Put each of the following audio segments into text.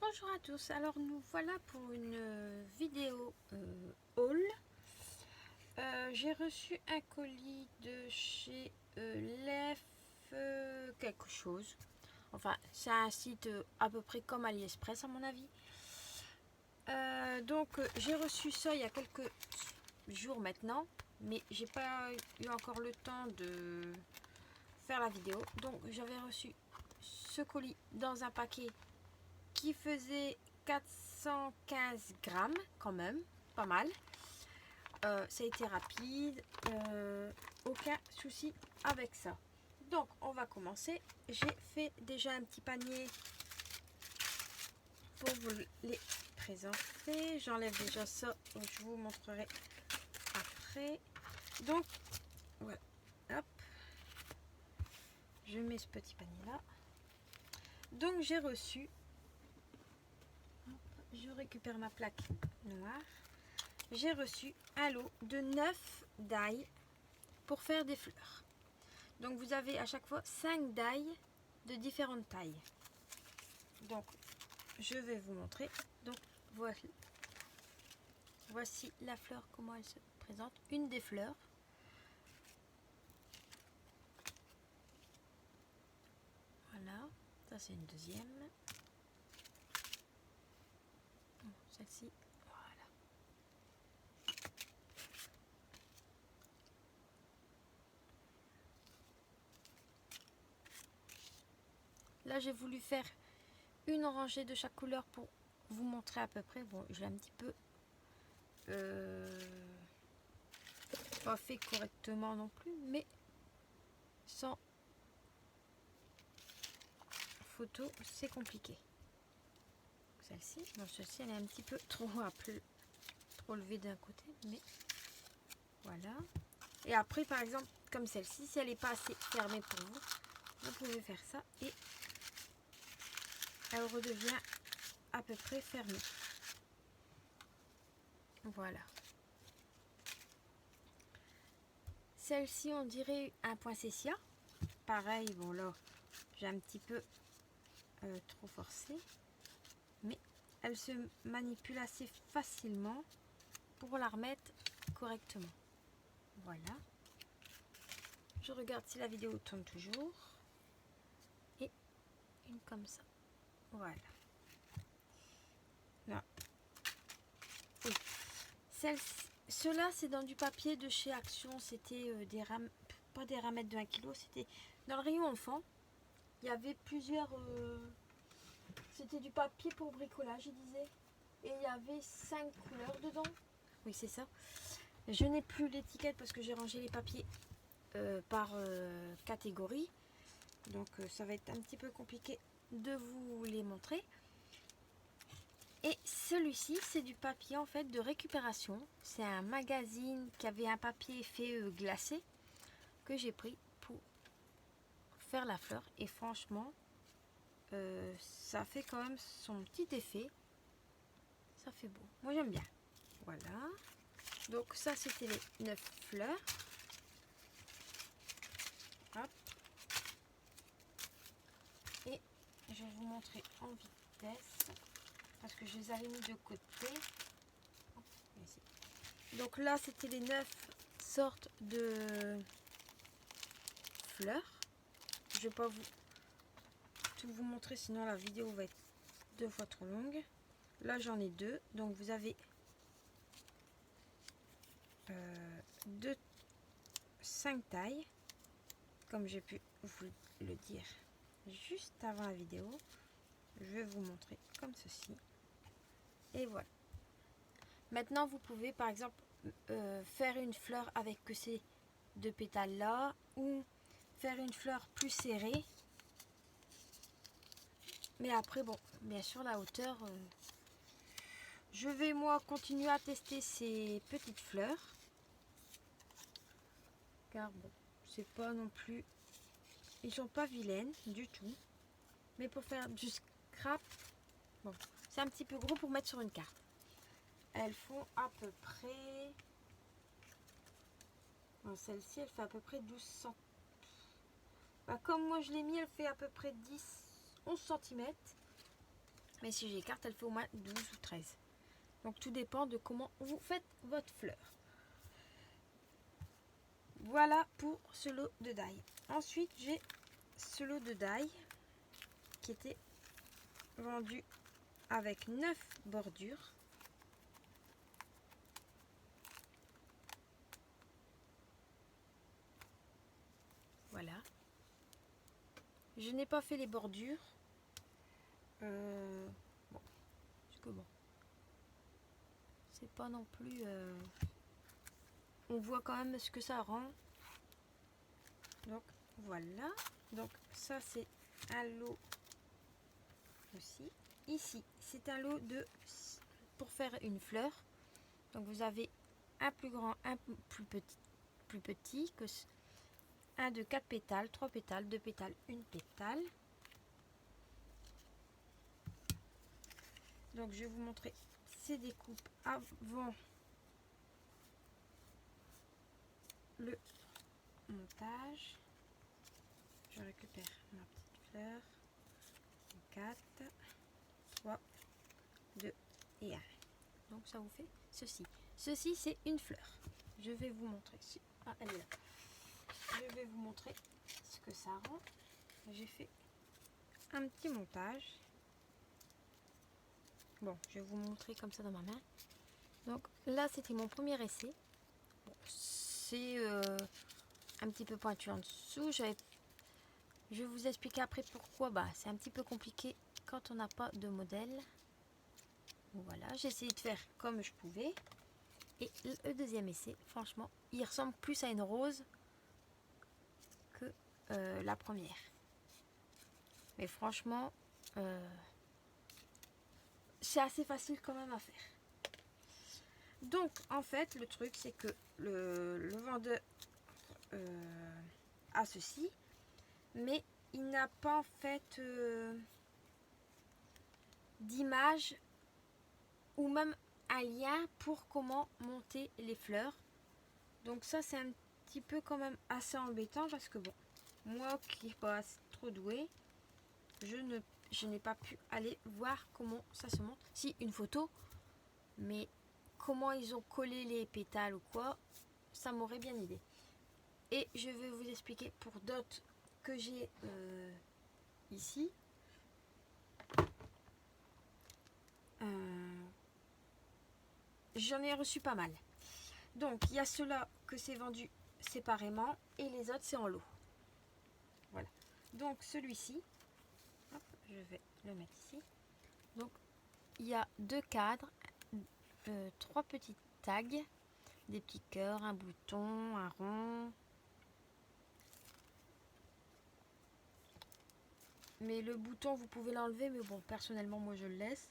Bonjour à tous, alors nous voilà pour une vidéo haul. J'ai reçu un colis de chez Lef quelque chose. Enfin, c'est un site à peu près comme AliExpress à mon avis. Donc j'ai reçu ça il y a quelques jours maintenant, mais j'ai pas eu encore le temps de faire la vidéo. Donc j'avais reçu ce colis dans un paquet qui faisait 415 grammes quand même, pas mal. Ça a été rapide, aucun souci avec ça. Donc on va commencer. J'ai fait déjà un petit panier pour vous les présenter. J'enlève déjà ça, je vous montrerai après. Donc voilà, hop, je mets ce petit panier là. Donc j'ai reçu, je récupère ma plaque noire. J'ai reçu un lot de 9 die pour faire des fleurs. Donc vous avez à chaque fois 5 die de différentes tailles. Donc je vais vous montrer. Donc voici la fleur, comment elle se présente. Une des fleurs. Voilà, ça c'est une deuxième. Celle-ci, voilà. Là j'ai voulu faire une rangée de chaque couleur pour vous montrer à peu près. Bon, je l'ai un petit peu pas fait correctement non plus, mais sans photo c'est compliqué. Celle-ci, bon, celle-ci elle est un petit peu trop levée d'un côté, mais voilà. Et après par exemple comme celle-ci, si elle n'est pas assez fermée pour vous, vous pouvez faire ça et elle redevient à peu près fermée. Voilà. Celle-ci on dirait un poinsettia. Pareil, bon là j'ai un petit peu trop forcé, mais elle se manipule assez facilement pour la remettre correctement. Voilà. Je regarde si la vidéo tourne toujours. Et une comme ça. Voilà. Là. Oui. Ceux-là, c'est dans du papier de chez Action. C'était pas des ramettes de 1 kg, c'était dans le rayon enfant. Il y avait plusieurs... c'était du papier pour bricolage, il disait. Et il y avait 5 couleurs dedans. Oui, c'est ça. Je n'ai plus l'étiquette parce que j'ai rangé les papiers par catégorie. Donc ça va être un petit peu compliqué de vous les montrer. Et celui-ci, c'est du papier en fait de récupération. C'est un magazine qui avait un papier fait glacé que j'ai pris pour faire la fleur. Et franchement, ça fait quand même son petit effet. Ça fait beau. Moi j'aime bien. Voilà. Donc ça c'était les 9 fleurs. Hop. Et je vais vous montrer en vitesse parce que je les avais mis de côté. Donc là c'était les 9 sortes de fleurs. Je vais pas tout vous montrer sinon la vidéo va être 2 fois trop longue. Là j'en ai 2, donc vous avez 5 tailles comme j'ai pu vous le dire juste avant la vidéo. Je vais vous montrer comme ceci et voilà. Maintenant vous pouvez par exemple faire une fleur avec que ces 2 pétales là ou faire une fleur plus serrée. Mais après, bon, bien sûr, la hauteur, je vais moi continuer à tester ces petites fleurs. Car bon, c'est pas non plus, ils sont pas vilaines du tout. Mais pour faire du scrap, bon, c'est un petit peu gros pour mettre sur une carte. Elles font à peu près, bon, celle-ci, elle fait à peu près 12 cm. Bah, comme moi je l'ai mis, elle fait à peu près 11 cm. Mais si j'écarte, elle fait au moins 12 ou 13. Donc tout dépend de comment vous faites votre fleur. Voilà pour ce lot de die. Ensuite, j'ai ce lot de die qui était vendu avec 9 bordures. Voilà. Je n'ai pas fait les bordures. Bon, parce que bon, c'est pas non plus. On voit quand même ce que ça rend. Donc voilà. Donc ça c'est un lot aussi. Ici, c'est un lot de pour faire une fleur. Donc vous avez un plus grand, un plus petit que un de 4 pétales, 3 pétales, 2 pétales, 1 pétale. Donc je vais vous montrer ces découpes avant le montage. Je récupère ma petite fleur. 4, 3, 2 et 1. Donc ça vous fait ceci. Ceci c'est une fleur. Je vais vous montrer. Ah, elle est là. Je vais vous montrer ce que ça rend. J'ai fait un petit montage. Bon, je vais vous montrer comme ça dans ma main. Donc là, c'était mon premier essai. Bon, c'est un petit peu pointu en dessous. Je vais vous expliquer après pourquoi. C'est un petit peu compliqué quand on n'a pas de modèle. Voilà, j'ai essayé de faire comme je pouvais. Et le deuxième essai, franchement, il ressemble plus à une rose que la première. Mais franchement, c'est assez facile quand même à faire. Donc, en fait, le truc, c'est que le vendeur a ceci, mais il n'a pas en fait d'image ou même un lien pour comment monter les fleurs. Donc ça, c'est un petit peu quand même assez embêtant parce que bon, moi qui n'ai pas trop doué, je n'ai pas pu aller voir comment ça se monte. Si, une photo, mais comment ils ont collé les pétales ou quoi, ça m'aurait bien aidé. Et je vais vous expliquer pour d'autres que j'ai ici. J'en ai reçu pas mal. Donc, il y a ceux-là que c'est vendu séparément et les autres, c'est en lot. Voilà. Donc, celui-ci, je vais le mettre ici. Donc, il y a 2 cadres, 3 petites tags, des petits cœurs, un bouton, un rond. Mais le bouton, vous pouvez l'enlever, mais bon, personnellement, moi, je le laisse.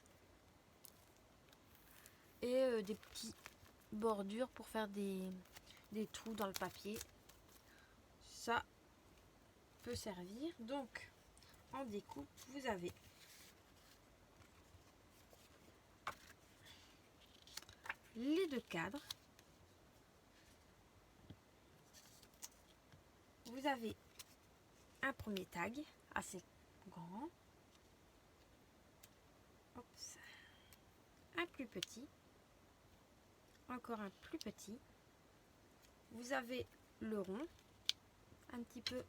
Et des petits bordures pour faire des trous dans le papier. Ça peut servir. Donc, en découpe, vous avez les 2 cadres. Vous avez un premier tag assez grand. Oups. Un plus petit. Encore un plus petit. Vous avez le rond. Un petit peu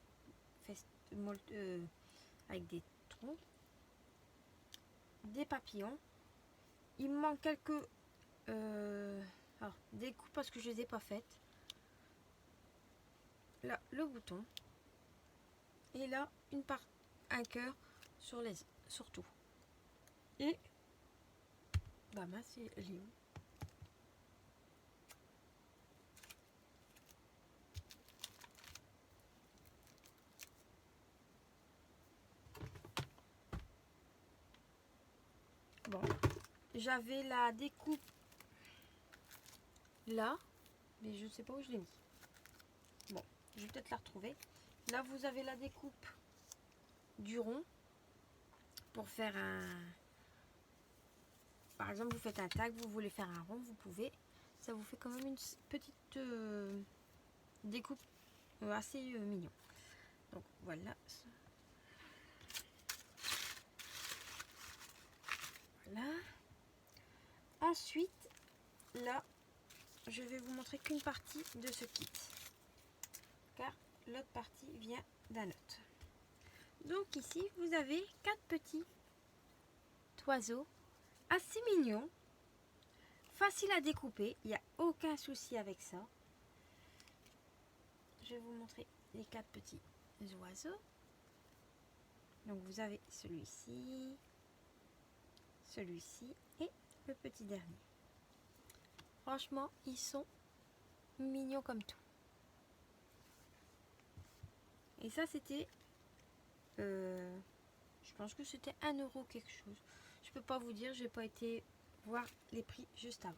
avec des troncs. Des papillons. Il me manque quelques découpes parce que je les ai pas faites. Là, le bouton. Et là, un cœur sur tout. Et c'est Léo. Bon, j'avais la découpe là, mais je ne sais pas où je l'ai mis. Bon, je vais peut-être la retrouver. Là, vous avez la découpe du rond pour faire un... Par exemple, vous faites un tag, vous voulez faire un rond, vous pouvez. Ça vous fait quand même une petite découpe assez mignon. Donc voilà. Ensuite, là, je vais vous montrer qu'une partie de ce kit, car l'autre partie vient d'un autre. Donc ici, vous avez 4 petits oiseaux assez mignons, faciles à découper, il n'y a aucun souci avec ça. Je vais vous montrer les 4 petits oiseaux. Donc vous avez celui-ci, celui-ci et le petit dernier. Franchement, ils sont mignons comme tout. Et ça, c'était, je pense que c'était 1 euro quelque chose. Je peux pas vous dire, j'ai pas été voir les prix juste avant.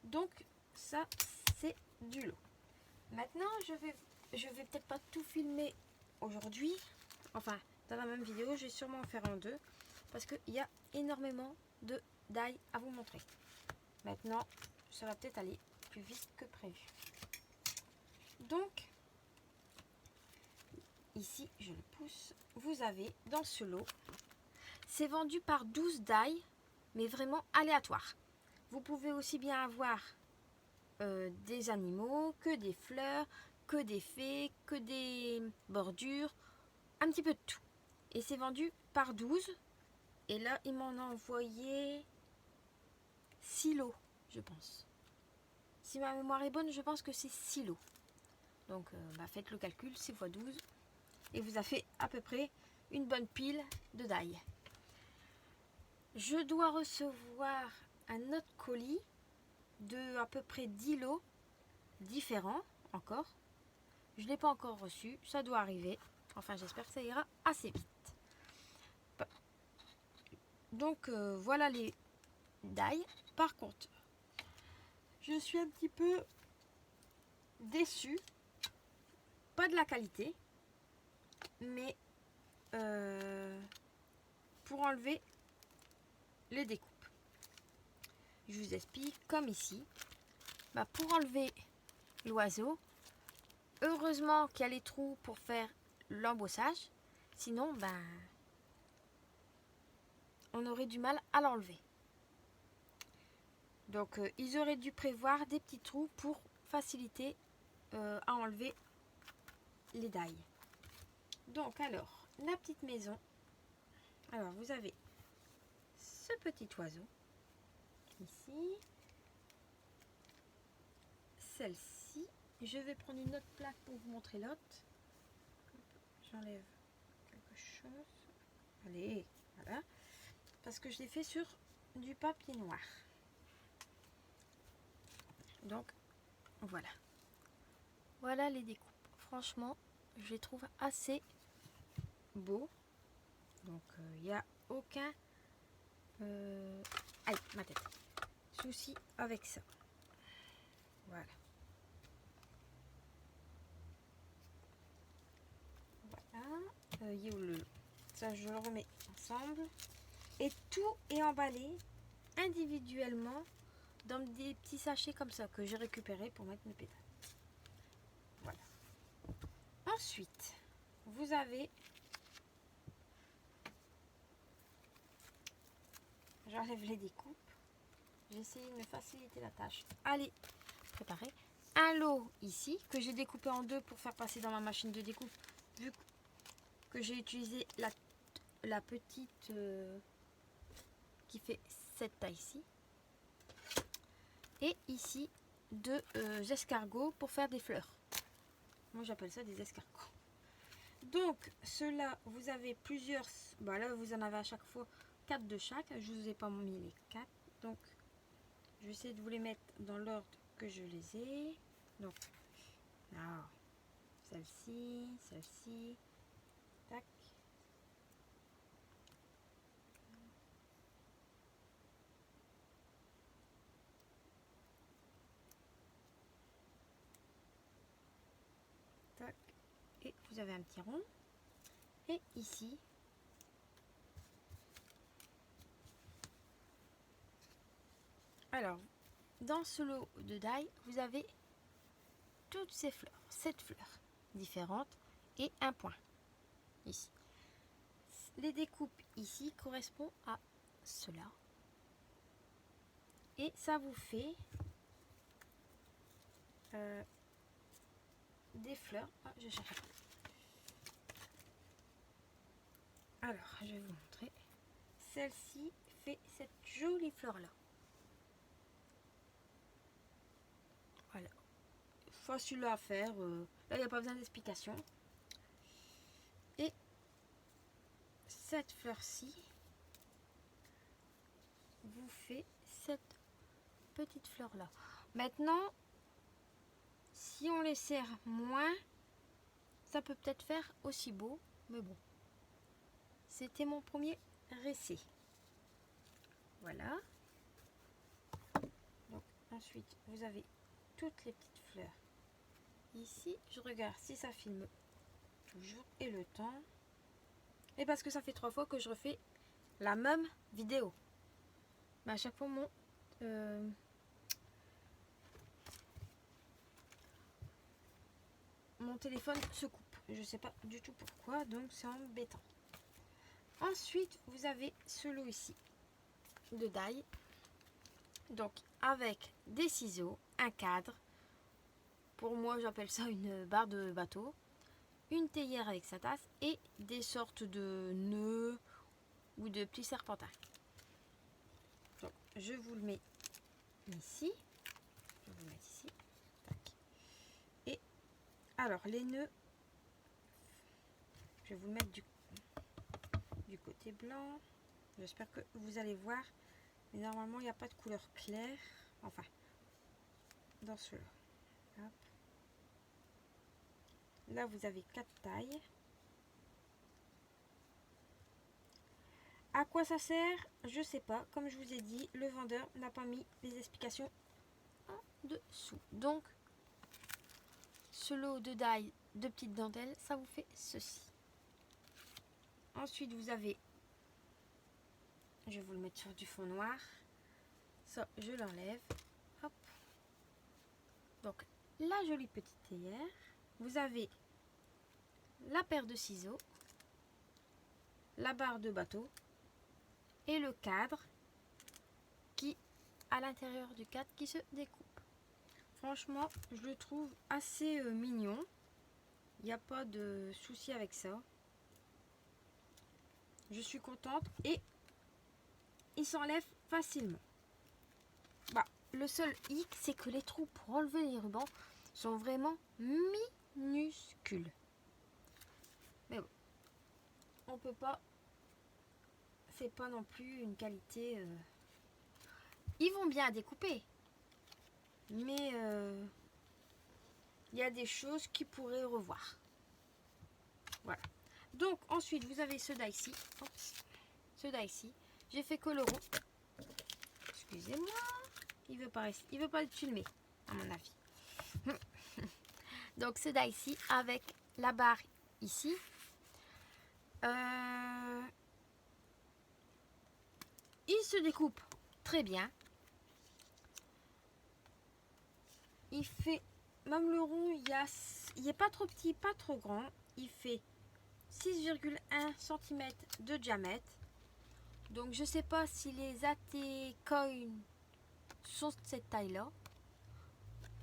Donc ça, c'est du lot. Maintenant, je vais peut-être pas tout filmer aujourd'hui. Enfin, dans la même vidéo, je vais sûrement en faire en 2 parce qu'il y a énormément de d'ail à vous montrer. Maintenant, ça va peut-être aller plus vite que prévu. Donc, ici, je le pousse. Vous avez dans ce lot, c'est vendu par 12 d'ail, mais vraiment aléatoire. Vous pouvez aussi bien avoir des animaux, que des fleurs, que des fées, que des bordures, un petit peu de tout. Et c'est vendu par 12. Et là, il m'en a envoyé 6 lots, je pense. Si ma mémoire est bonne, je pense que c'est 6 lots. Donc, faites le calcul, 6 x 12. Et vous avez à peu près une bonne pile de d'ail. Je dois recevoir un autre colis de à peu près 10 lots différents encore. Je ne l'ai pas encore reçu, ça doit arriver. Enfin, j'espère que ça ira assez vite. Donc, voilà les d'ail. Par contre, je suis un petit peu déçue. Pas de la qualité, mais pour enlever les découpes. Je vous explique, comme ici. Pour enlever l'oiseau, heureusement qu'il y a les trous pour faire l'embossage. Sinon, on aurait du mal à l'enlever. Donc, ils auraient dû prévoir des petits trous pour faciliter à enlever les dailles. Donc, alors, la petite maison. Alors, vous avez ce petit oiseau. Ici. Celle-ci. Je vais prendre une autre plaque pour vous montrer l'autre. J'enlève quelque chose. Allez, voilà. Parce que je l'ai fait sur du papier noir. Donc, voilà. Voilà les découpes. Franchement, je les trouve assez beaux. Donc, il n'y a aucun aïe, ma tête. Souci avec ça. Voilà. Voilà. Ça, je le remets ensemble. Et tout est emballé individuellement dans des petits sachets comme ça que j'ai récupéré pour mettre mes pétales. Voilà. Ensuite, vous avez... J'enlève les découpes. J'ai essayé de me faciliter la tâche. Allez, préparer un lot ici que j'ai découpé en 2 pour faire passer dans ma machine de découpe. Vu que j'ai utilisé la petite qui fait cette taille-ci. Et ici, 2 escargots pour faire des fleurs. Moi, j'appelle ça des escargots. Donc, ceux-là, vous avez plusieurs... là, vous en avez à chaque fois 4 de chaque. Je ne vous ai pas mis les 4. Donc, je vais essayer de vous les mettre dans l'ordre que je les ai. Donc, celle-ci, celle-ci. Tac. Tac. Et vous avez un petit rond. Et ici, alors, dans ce lot de die, vous avez toutes ces fleurs, 7 fleurs différentes et un point ici. Les découpes ici correspondent à cela. Et ça vous fait des fleurs. Ah, je cherche. Alors, je vais vous montrer. Celle-ci fait cette jolie fleur-là. Voilà. Facile à faire. Là, il n'y a pas besoin d'explication. Et cette fleur-ci vous fait cette petite fleur-là. Maintenant, si on les serre moins, ça peut peut-être faire aussi beau. Mais bon. C'était mon premier essai. Voilà. Donc, ensuite, vous avez toutes les petites fleurs. Ici, je regarde si ça filme toujours et le temps. Et parce que ça fait 3 fois que je refais la même vidéo. Mais à chaque fois, mon téléphone se coupe. Je sais pas du tout pourquoi, donc c'est embêtant. Ensuite, vous avez ce lot ici de die. Donc, avec des ciseaux, un cadre. Pour moi, j'appelle ça une barre de bateau. Une théière avec sa tasse et des sortes de nœuds ou de petits serpentins. Donc, je vous le mets ici. Je vais vous le mettre ici. Tac. Et alors, les nœuds, je vais vous le mettre du côté blanc. J'espère que vous allez voir. Mais normalement, il n'y a pas de couleur claire. Enfin, dans ceux-là. Hop. Là, vous avez 4 tailles. À quoi ça sert? Je sais pas. Comme je vous ai dit, le vendeur n'a pas mis les explications en dessous. Donc, ce lot de die de petites dentelles, ça vous fait ceci. Ensuite, vous avez, je vais vous le mettre sur du fond noir. Ça, je l'enlève. Hop. Donc, la jolie petite théière. Vous avez la paire de ciseaux, la barre de bateau et le cadre qui, à l'intérieur du cadre, qui se découpe. Franchement, je le trouve assez mignon. Il n'y a pas de souci avec ça. Je suis contente et il s'enlève facilement. Bah, le seul hic, c'est que les trous pour enlever les rubans sont vraiment minuscules. Mais bon, on peut pas. C'est pas non plus une qualité. Ils vont bien à découper, mais il y a des choses qui pourraient revoir. Voilà. Donc ensuite, vous avez ce die-ci. Ce die-ci. J'ai fait que le rond. Excusez-moi. Il veut pas être filmé, à mon avis. Donc ce die-ci avec la barre ici. Il se découpe très bien. Il fait, même le rond, il n'est pas trop petit, pas trop grand. Il fait 6,1 cm de diamètre. Donc je sais pas si les AT Coin sont de cette taille-là.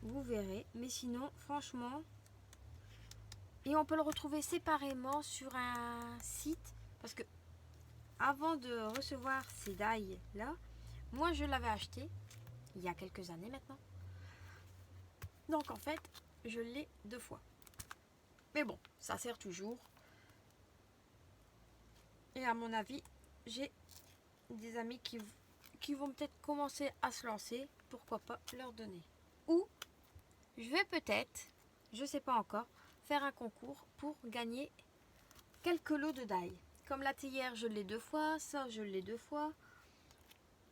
Vous verrez. Mais sinon, franchement, et on peut le retrouver séparément sur un site. Parce que avant de recevoir ces die là, moi je l'avais acheté il y a quelques années maintenant. Donc en fait, je l'ai 2 fois. Mais bon, ça sert toujours. Et à mon avis, j'ai des amis qui vont peut-être commencer à se lancer. Pourquoi pas leur donner. Ou je vais peut-être, je sais pas encore, faire un concours pour gagner quelques lots de die. Comme la théière, je l'ai 2 fois. Ça, je l'ai 2 fois.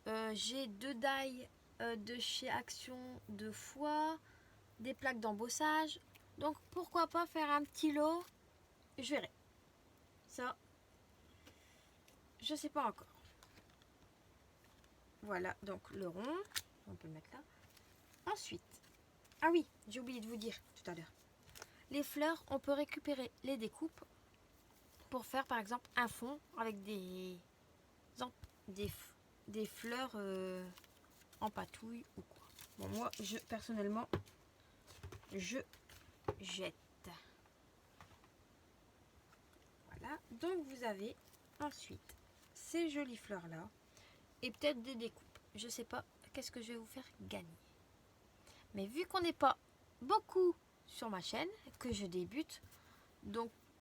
J'ai 2 die de chez Action 2 fois. Des plaques d'embossage. Donc pourquoi pas faire un petit lot. Je verrai. Ça, je sais pas encore. Voilà, donc le rond. On peut le mettre là. Ensuite, ah oui, j'ai oublié de vous dire tout à l'heure. Les fleurs, on peut récupérer les découpes pour faire par exemple un fond avec des fleurs en patouille ou quoi. Bon, moi, personnellement, je jette. Voilà, donc vous avez ensuite ces jolies fleurs là et peut-être des découpes. Je sais pas qu'est-ce que je vais vous faire gagner. Mais vu qu'on n'est pas beaucoup sur ma chaîne, que je débute, donc